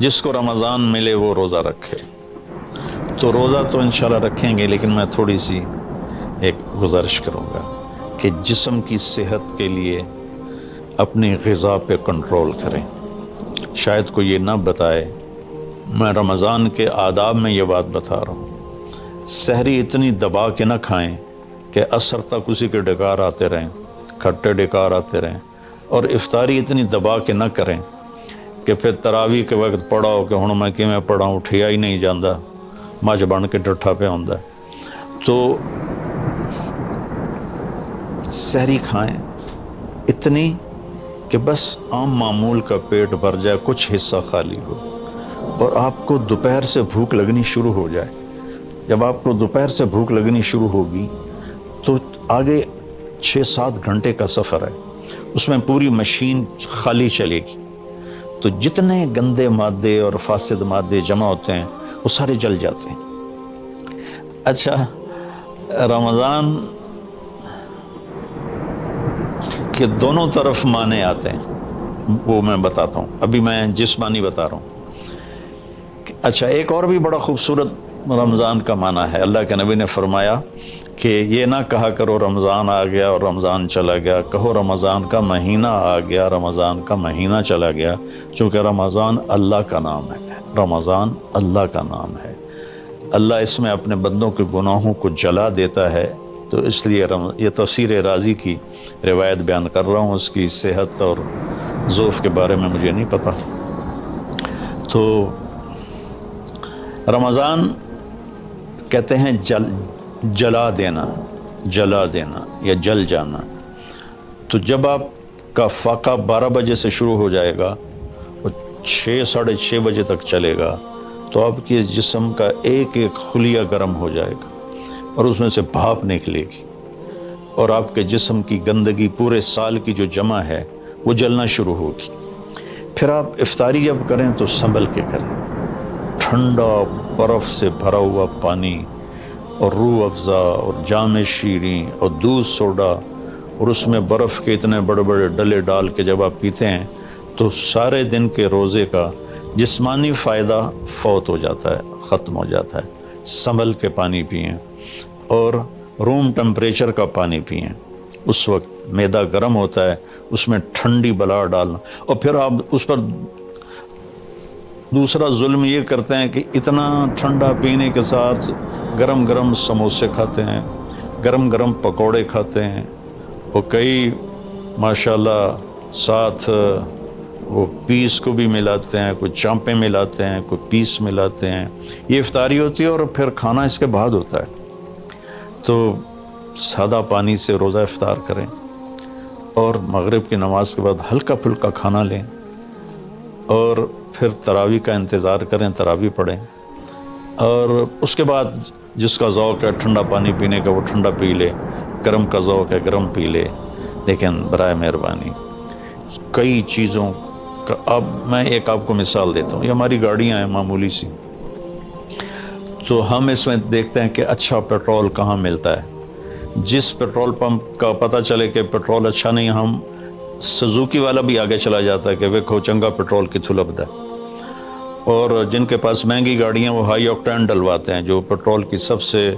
جس کو رمضان ملے وہ روزہ رکھے۔ تو روزہ تو انشاءاللہ رکھیں گے، لیکن میں تھوڑی سی ایک گزارش کروں گا کہ جسم کی صحت کے لیے اپنی غذا پہ کنٹرول کریں۔ شاید کوئی یہ نہ بتائے، میں رمضان کے آداب میں یہ بات بتا رہا ہوں، سحری اتنی دبا کے نہ کھائیں کہ عصر تک اسی کے ڈکار آتے رہیں، کھٹے ڈکار آتے رہیں، اور افطاری اتنی دبا کے نہ کریں کہ پھر تراویح کے وقت پڑھاؤ کہ ہن میں کیویں پڑھاؤں، اٹھیا ہی نہیں جاندہ، مجھ بن کے ڈٹھا پہ ہوندا ہے۔ تو سحری کھائیں اتنی کہ بس عام معمول کا پیٹ بھر جائے، کچھ حصہ خالی ہو، اور آپ کو دوپہر سے بھوک لگنی شروع ہو جائے۔ جب آپ کو دوپہر سے بھوک لگنی شروع ہوگی تو آگے 6-7 گھنٹے کا سفر ہے، اس میں پوری مشین خالی چلے گی، تو جتنے گندے مادے اور فاسد مادے جمع ہوتے ہیں وہ سارے جل جاتے ہیں۔ اچھا، رمضان کے دونوں طرف معنی آتے ہیں، وہ میں بتاتا ہوں، ابھی میں جسمانی بتا رہا ہوں۔ اچھا، ایک اور بھی بڑا خوبصورت رمضان کا معنی ہے۔ اللہ کے نبی نے فرمایا کہ یہ نہ کہا کرو رمضان آ گیا اور رمضان چلا گیا، کہو رمضان کا مہینہ آ گیا، رمضان کا مہینہ چلا گیا، چونکہ رمضان اللہ کا نام ہے، رمضان اللہ کا نام ہے۔ اللہ اس میں اپنے بندوں کے گناہوں کو جلا دیتا ہے، تو اس لیے یہ تفسیر رازی کی روایت بیان کر رہا ہوں، اس کی صحت اور ضعف کے بارے میں مجھے نہیں پتہ۔ تو رمضان کہتے ہیں جلا دینا، جلا دینا یا جل جانا۔ تو جب آپ کا فاقہ 12 بجے سے شروع ہو جائے گا اور 6-6:30 بجے تک چلے گا، تو آپ کے جسم کا ایک ایک خلیہ گرم ہو جائے گا اور اس میں سے بھاپ نکلے گی، اور آپ کے جسم کی گندگی پورے سال کی جو جمع ہے وہ جلنا شروع ہوگی۔ پھر آپ افطاری جب کریں تو سنبھل کے کریں، ٹھنڈا برف سے بھرا ہوا پانی اور روح افزا اور جام شیریں اور دودھ سوڈا، اور اس میں برف کے اتنے بڑے بڑے ڈلے ڈال کے جب آپ پیتے ہیں تو سارے دن کے روزے کا جسمانی فائدہ فوت ہو جاتا ہے، ختم ہو جاتا ہے۔ سنبھل کے پانی پئیں اور روم ٹمپریچر کا پانی پئیں، اس وقت معدہ گرم ہوتا ہے، اس میں ٹھنڈی بلا ڈالنا، اور پھر آپ اس پر دوسرا ظلم یہ کرتے ہیں کہ اتنا ٹھنڈا پینے کے ساتھ گرم گرم سموسے کھاتے ہیں، گرم گرم پکوڑے کھاتے ہیں، اور کئی ماشاءاللہ ساتھ وہ پیس کو بھی ملاتے ہیں، کوئی چانپیں ملاتے ہیں، کوئی پیس ملاتے ہیں۔ یہ افطاری ہوتی ہے اور پھر کھانا اس کے بعد ہوتا ہے۔ تو سادہ پانی سے روزہ افطار کریں اور مغرب کی نماز کے بعد ہلکا پھلکا کھانا لیں، اور پھر تراویح کا انتظار کریں، تراویح پڑھیں، اور اس کے بعد جس کا ذوق ہے ٹھنڈا پانی پینے کا وہ ٹھنڈا پی لے، گرم کا ذوق ہے گرم پی لے، لیکن برائے مہربانی کئی چیزوں کا اب میں ایک آپ کو مثال دیتا ہوں۔ یہ ہماری گاڑیاں ہیں معمولی سی، تو ہم اس میں دیکھتے ہیں کہ اچھا پیٹرول کہاں ملتا ہے۔ جس پیٹرول پمپ کا پتہ چلے کہ پیٹرول اچھا نہیں، ہم سزوکی والا بھی آگے چلا جاتا ہے کہ ویکھو چنگا پیٹرول کتھوں لبدا ہے، اور جن کے پاس مہنگی گاڑیاں وہ ہائی آکٹین ڈلواتے ہیں جو پیٹرول کی سب سے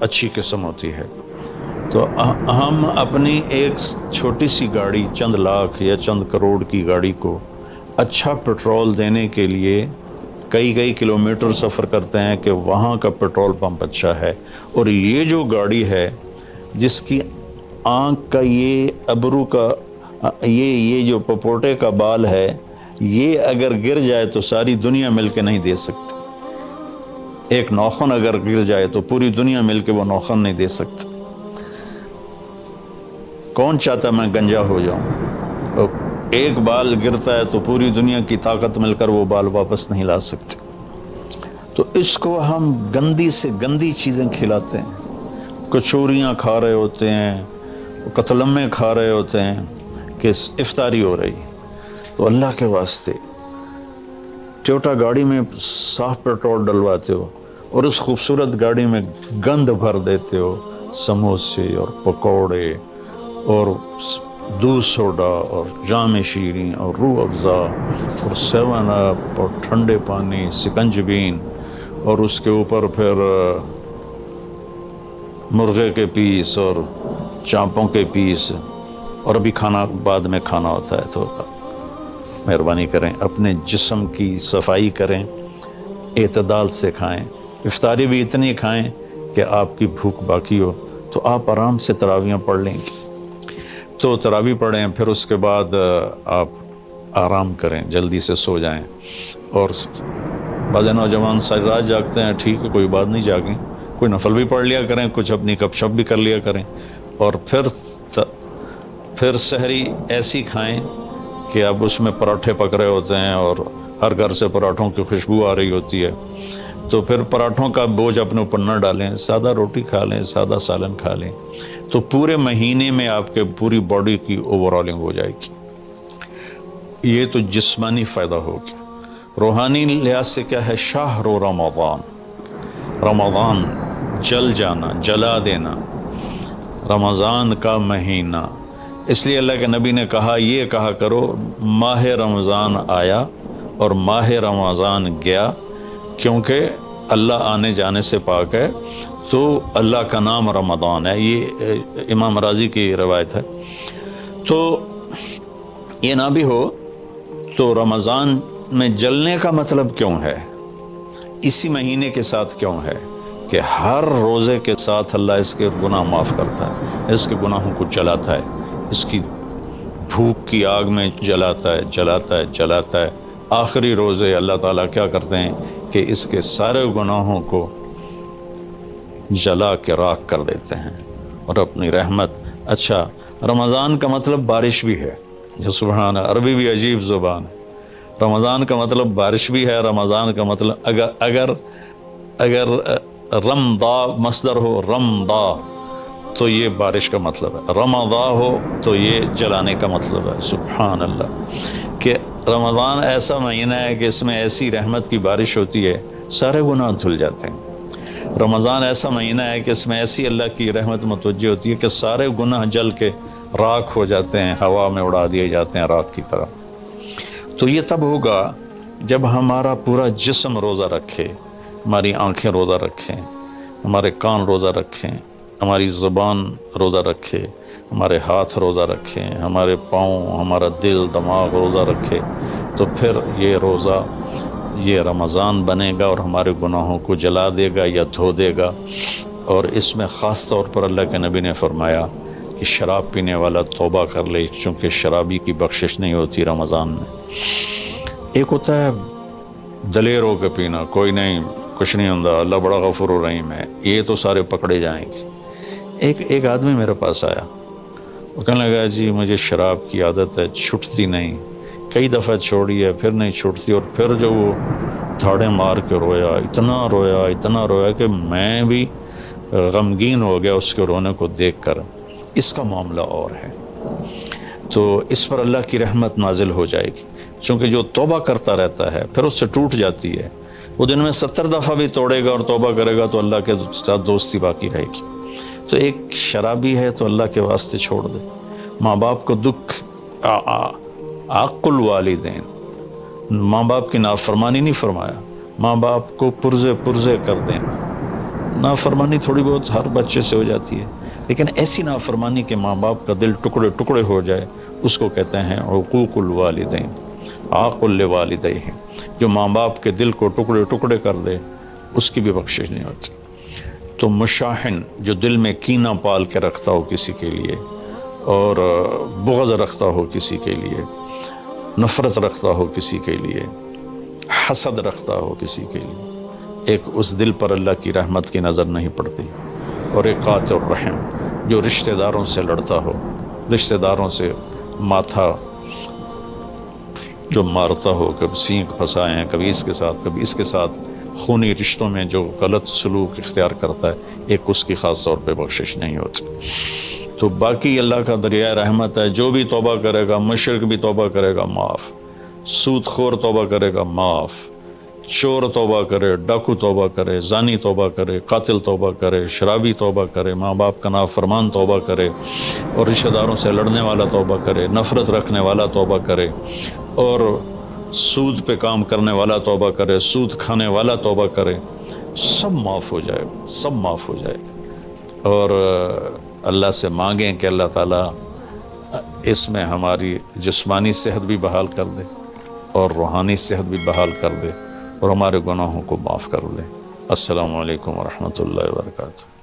اچھی قسم ہوتی ہے۔ تو ہم اپنی ایک چھوٹی سی گاڑی، چند لاکھ یا چند کروڑ کی گاڑی کو اچھا پیٹرول دینے کے لیے کئی کلومیٹر سفر کرتے ہیں کہ وہاں کا پیٹرول پمپ اچھا ہے، اور یہ جو گاڑی ہے جس کی آنکھ کا یہ ابرو کا یہ جو پپوٹے کا بال ہے، یہ اگر گر جائے تو ساری دنیا مل کے نہیں دے سکتی۔ ایک ناخن اگر گر جائے تو پوری دنیا مل کے وہ ناخن نہیں دے سکتی۔ کون چاہتا میں گنجا ہو جاؤں؟ ایک بال گرتا ہے تو پوری دنیا کی طاقت مل کر وہ بال واپس نہیں لا سکتی۔ تو اس کو ہم گندی سے گندی چیزیں کھلاتے ہیں، کچوریاں کھا رہے ہوتے ہیں، قتلمے کھا رہے ہوتے ہیں کہ افطاری ہو رہی۔ تو اللہ کے واسطے ٹویوٹا گاڑی میں صاف پیٹرول ڈلواتے ہو اور اس خوبصورت گاڑی میں گند بھر دیتے ہو، سموسے اور پکوڑے اور دودھ سوڈا اور جام شیریں اور روح افزا اور 7 اپ اور ٹھنڈے پانی، سکنجبین، اور اس کے اوپر پھر مرغے کے پیس اور چانپوں کے پیس، اور ابھی کھانا بعد میں کھانا ہوتا ہے۔ تو مہربانی کریں اپنے جسم کی صفائی کریں، اعتدال سے کھائیں، افطاری بھی اتنی کھائیں کہ آپ کی بھوک باقی ہو۔ تو آپ آرام سے تراویحیں پڑھ لیں گے، تو تراویح پڑھیں، پھر اس کے بعد آپ آرام کریں، جلدی سے سو جائیں۔ اور بعض نوجوان ساری رات جاگتے ہیں، ٹھیک ہے، کوئی بات نہیں، جاگیں، کوئی نفل بھی پڑھ لیا کریں، کچھ اپنی گپ شپ بھی کر لیا کریں، اور پھر سحری ایسی کھائیں کہ اب اس میں پراٹھے پک رہے ہوتے ہیں اور ہر گھر سے پراٹھوں کی خوشبو آ رہی ہوتی ہے، تو پھر پراٹھوں کا بوجھ اپنے اوپر نہ ڈالیں، سادہ روٹی کھا لیں، سادہ سالن کھا لیں، تو پورے مہینے میں آپ کے پوری باڈی کی اوورالنگ ہو جائے گی۔ یہ تو جسمانی فائدہ ہو گیا۔ روحانی لحاظ سے کیا ہے؟ شہر رمضان، رمضان جل جانا، جلا دینا، رمضان کا مہینہ۔ اس لیے اللہ کے نبی نے کہا، یہ کہا کرو ماہ رمضان آیا اور ماہ رمضان گیا، کیونکہ اللہ آنے جانے سے پاک ہے، تو اللہ کا نام رمضان ہے۔ یہ امام راضی کی روایت ہے۔ تو یہ نہ بھی ہو تو رمضان میں جلنے کا مطلب کیوں ہے؟ اسی مہینے کے ساتھ کیوں ہے کہ ہر روزے کے ساتھ اللہ اس کے گناہ معاف کرتا ہے، اس کے گناہوں کو جلاتا ہے، اس کی بھوک کی آگ میں جلاتا ہے، جلاتا ہے، جلاتا ہے۔ آخری روزے اللہ تعالیٰ کیا کرتے ہیں کہ اس کے سارے گناہوں کو جلا کے راکھ کر دیتے ہیں، اور اپنی رحمت۔ اچھا، رمضان کا مطلب بارش بھی ہے، جو سبحان، عربی بھی عجیب زبان ہے۔ رمضان کا مطلب بارش بھی ہے، رمضان کا مطلب اگر رمضا مصدر ہو، رمضا، تو یہ بارش کا مطلب ہے، رمضا ہو تو یہ جلانے کا مطلب ہے۔ سبحان اللہ، کہ رمضان ایسا مہینہ ہے کہ اس میں ایسی رحمت کی بارش ہوتی ہے، سارے گناہ دھل جاتے ہیں۔ رمضان ایسا مہینہ ہے کہ اس میں ایسی اللہ کی رحمت متوجہ ہوتی ہے کہ سارے گناہ جل کے راکھ ہو جاتے ہیں، ہوا میں اڑا دیے جاتے ہیں راکھ کی طرح۔ تو یہ تب ہوگا جب ہمارا پورا جسم روزہ رکھے، ہماری آنکھیں روزہ رکھیں، ہمارے کان روزہ رکھیں، ہماری زبان روزہ رکھے، ہمارے ہاتھ روزہ رکھیں، ہمارے پاؤں، ہمارا دل، دماغ روزہ رکھے، تو پھر یہ روزہ، یہ رمضان بنے گا اور ہمارے گناہوں کو جلا دے گا یا دھو دے گا۔ اور اس میں خاص طور پر اللہ کے نبی نے فرمایا کہ شراب پینے والا توبہ کر لے، چونکہ شرابی کی بخشش نہیں ہوتی رمضان میں۔ ایک ہوتا ہے دلیر ہو کے پینا، کوئی نہیں، کچھ نہیں ہوتا، اللہ بڑا غفور الرحیم ہے، یہ تو سارے پکڑے جائیں گے۔ ایک آدمی میرے پاس آیا، وہ کہنے لگا، جی مجھے شراب کی عادت ہے، چھٹتی نہیں، کئی دفعہ چھوڑی ہے، پھر نہیں چھوڑتی، اور پھر جو وہ دھاڑے مار کے رویا، اتنا رویا کہ میں بھی غمگین ہو گیا اس کے رونے کو دیکھ کر۔ اس کا معاملہ اور ہے، تو اس پر اللہ کی رحمت نازل ہو جائے گی، چونکہ جو توبہ کرتا رہتا ہے پھر اس سے ٹوٹ جاتی ہے، وہ دن میں 70 دفعہ بھی توڑے گا اور توبہ کرے گا تو اللہ کے ساتھ دوستی باقی رہے گی۔ تو ایک شرابی ہے تو اللہ کے واسطے چھوڑ دے۔ ماں باپ کو دکھ، عق الوالدین، ماں باپ کی نافرمانی نہیں فرمایا، ماں باپ کو پرزے کر دینا۔ نافرمانی تھوڑی بہت ہر بچے سے ہو جاتی ہے، لیکن ایسی نافرمانی کہ ماں باپ کا دل ٹکڑے ٹکڑے ہو جائے، اس کو کہتے ہیں عقوق الوالدین، عاق لوالدیہ۔ جو ماں باپ کے دل کو ٹکڑے ٹکڑے کر دے، اس کی بھی بخشش نہیں ہوتی۔ تو مشاحن، جو دل میں کینہ پال کے رکھتا ہو کسی کے لیے، اور بغض رکھتا ہو کسی کے لیے، نفرت رکھتا ہو کسی کے لیے، حسد رکھتا ہو کسی کے لیے، ایک اس دل پر اللہ کی رحمت کی نظر نہیں پڑتی۔ اور ایک قاطع الرحم، جو رشتہ داروں سے لڑتا ہو، رشتہ داروں سے ماتھا جو مارتا ہو، کبھی سینگ پھنسائے ہیں، کبھی اس کے ساتھ کبھی اس کے ساتھ، خونی رشتوں میں جو غلط سلوک اختیار کرتا ہے، ایک اس کی خاص طور پہ بخشش نہیں ہوتی۔ تو باقی اللہ کا دریائے رحمت ہے، جو بھی توبہ کرے گا، مشرک بھی توبہ کرے گا معاف، سود خور توبہ کرے گا معاف، چور توبہ کرے، ڈاکو توبہ کرے، زانی توبہ کرے، قاتل توبہ کرے، شرابی توبہ کرے، ماں باپ کا نافرمان توبہ کرے، اور رشتہ داروں سے لڑنے والا توبہ کرے، نفرت رکھنے والا توبہ کرے، اور سود پہ کام کرنے والا توبہ کرے، سود کھانے والا توبہ کرے، سب معاف ہو جائے، سب معاف ہو جائے۔ اور اللہ سے مانگیں کہ اللہ تعالیٰ اس میں ہماری جسمانی صحت بھی بحال کر دے اور روحانی صحت بھی بحال کر دے اور ہمارے گناہوں کو معاف کر دے۔ السلام علیکم ورحمۃ اللہ وبرکاتہ۔